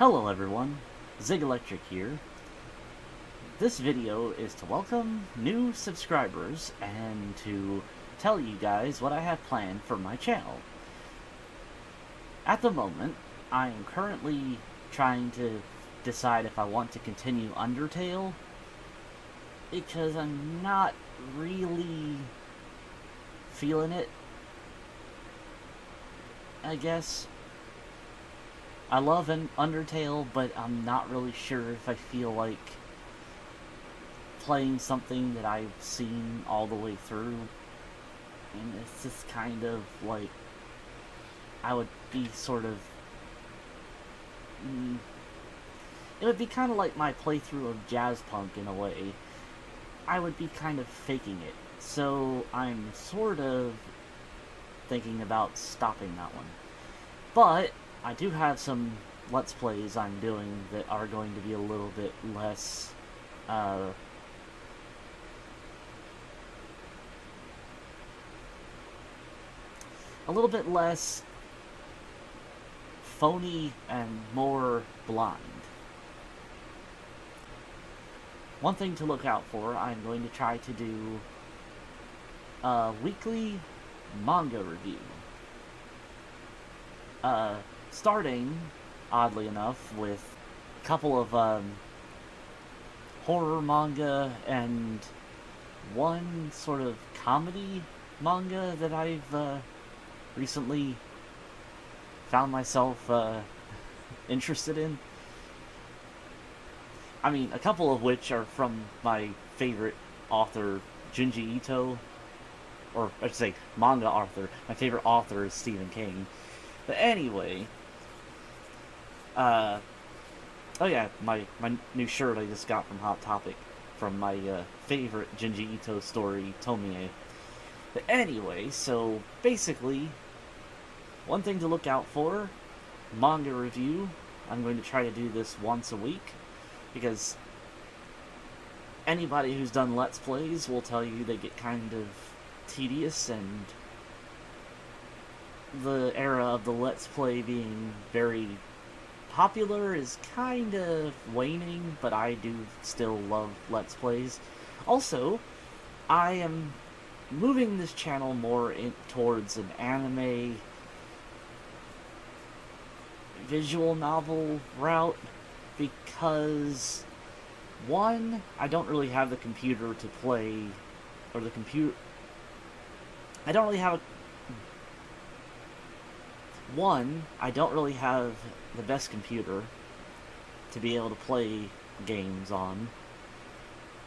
Hello everyone, ZigElectric here. This video is to welcome new subscribers and to tell you guys what I have planned for my channel. At the moment, I am currently trying to decide if I want to continue Undertale, because I'm not really feeling it, I guess. I love Undertale, but I'm not really sure if I feel like playing something that I've seen all the way through. And it's just kind of like, I would be sort of... it would be kind of like my playthrough of Jazz Punk in a way. I would be kind of faking it. So I'm sort of thinking about stopping that one. But I do have some Let's Plays I'm doing that are going to be a little bit less, a little bit less phony and more blind. One thing to look out for, I'm going to try to do a weekly manga review. Starting, oddly enough, with a couple of horror manga and one sort of comedy manga that I've recently found myself interested in. I mean, a couple of which are from my favorite author, Junji Ito. Or, I should say, manga author. My favorite author is Stephen King. But anyway... oh yeah, my new shirt I just got from Hot Topic, from my favorite Junji Ito story, Tomie. But anyway, so basically, one thing to look out for, manga review. I'm going to try to do this once a week, because anybody who's done Let's Plays will tell you they get kind of tedious, and the era of the Let's Play being very popular is kind of waning, but I do still love Let's Plays. Also, I am moving this channel more towards an anime visual novel route, because one, I don't really have the computer to play, or I don't really have I don't really have the best computer to be able to play games on.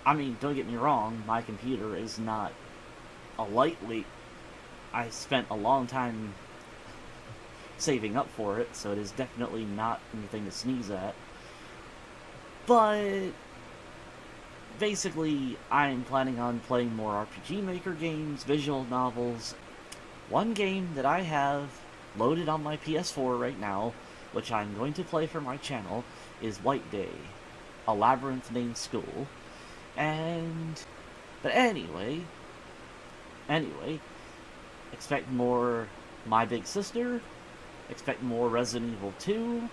I mean, don't get me wrong, my computer is not a lightweight. I spent a long time saving up for it, so it is definitely not anything to sneeze at. But basically, I'm planning on playing more RPG Maker games, visual novels. One game that I have loaded on my PS4 right now, which I'm going to play for my channel, is White Day, a labyrinth named School. But anyway, expect more My Big Sister, expect more Resident Evil 2,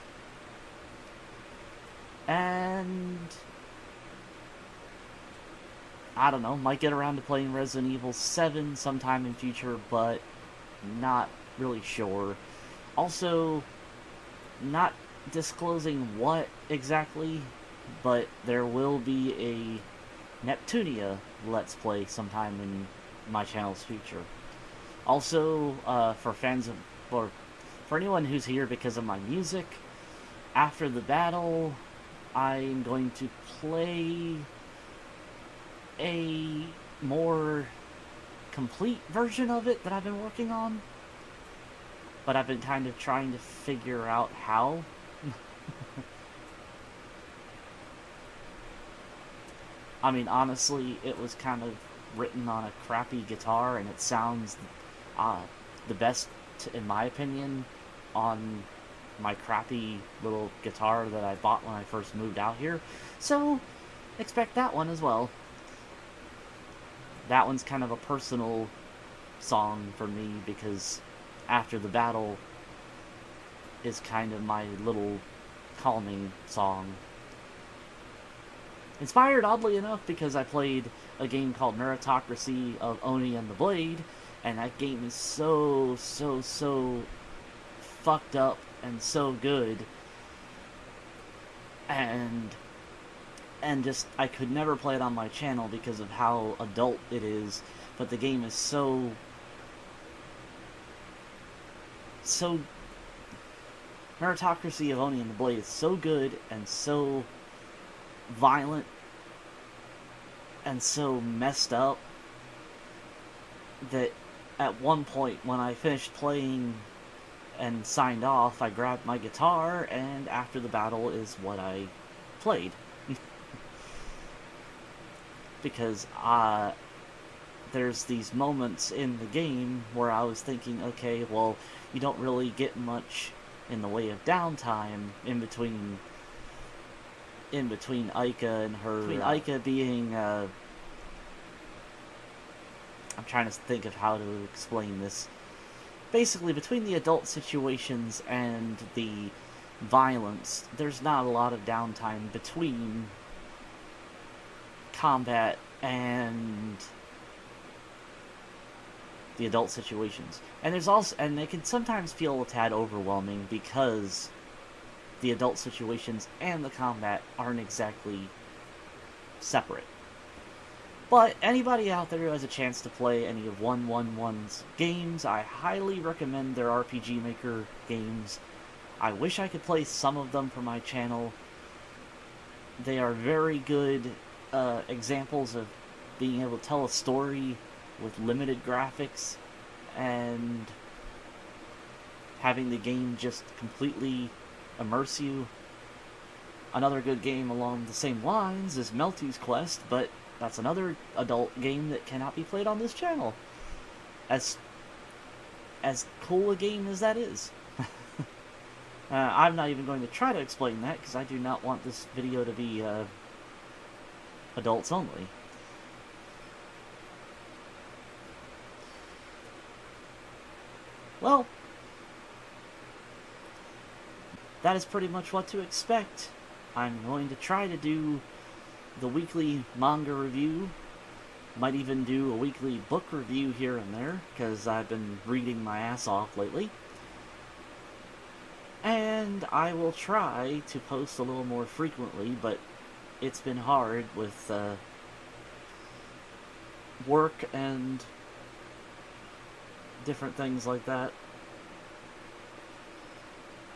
and I don't know, might get around to playing Resident Evil 7 sometime in future, but not really sure. Also, not disclosing what exactly, but there will be a Neptunia Let's Play sometime in my channel's future. Also, for fans of, or for anyone who's here because of my music, after the battle, I'm going to play a more complete version of it that I've been working on, but I've been kind of trying to figure out how. I mean, honestly, it was kind of written on a crappy guitar, and it sounds the best, in my opinion, on my crappy little guitar that I bought when I first moved out here. So, expect that one as well. That one's kind of a personal song for me, because After the Battle is kind of my little calming song. Inspired, oddly enough, because I played a game called Meritocracy of Oni and the Blade, and that game is so fucked up and so good. And just, I could never play it on my channel because of how adult it is, but the game is so Meritocracy of Oni and the Blade is so good and so violent and so messed up that at one point when I finished playing and signed off, I grabbed my guitar, and after the battle is what I played. Because there's these moments in the game where I was thinking, okay, well, you don't really get much in the way of downtime in between Aika and her. Between Aika being, I'm trying to think of how to explain this. Basically, between the adult situations and the violence, there's not a lot of downtime between combat and the adult situations. And there's also, and they can sometimes feel a tad overwhelming because the adult situations and the combat aren't exactly separate. But anybody out there who has a chance to play any of 111's games, I highly recommend their RPG Maker games. I wish I could play some of them for my channel. They are very good examples of being able to tell a story with limited graphics and having the game just completely immerse you. Another good game along the same lines is Melty's Quest, but that's another adult game that cannot be played on this channel. As cool a game as that is. I'm not even going to try to explain that, because I do not want this video to be adults only. Well, that is pretty much what to expect. I'm going to try to do the weekly manga review. Might even do a weekly book review here and there, because I've been reading my ass off lately. And I will try to post a little more frequently, but it's been hard with work and different things like that.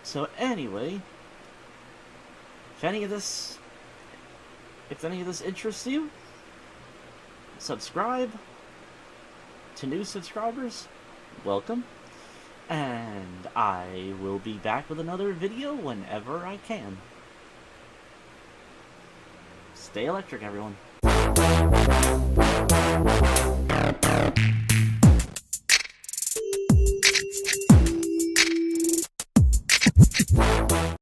So anyway, if any of this interests you, subscribe. To new subscribers, welcome. And I will be back with another video whenever I can. Stay electric, everyone.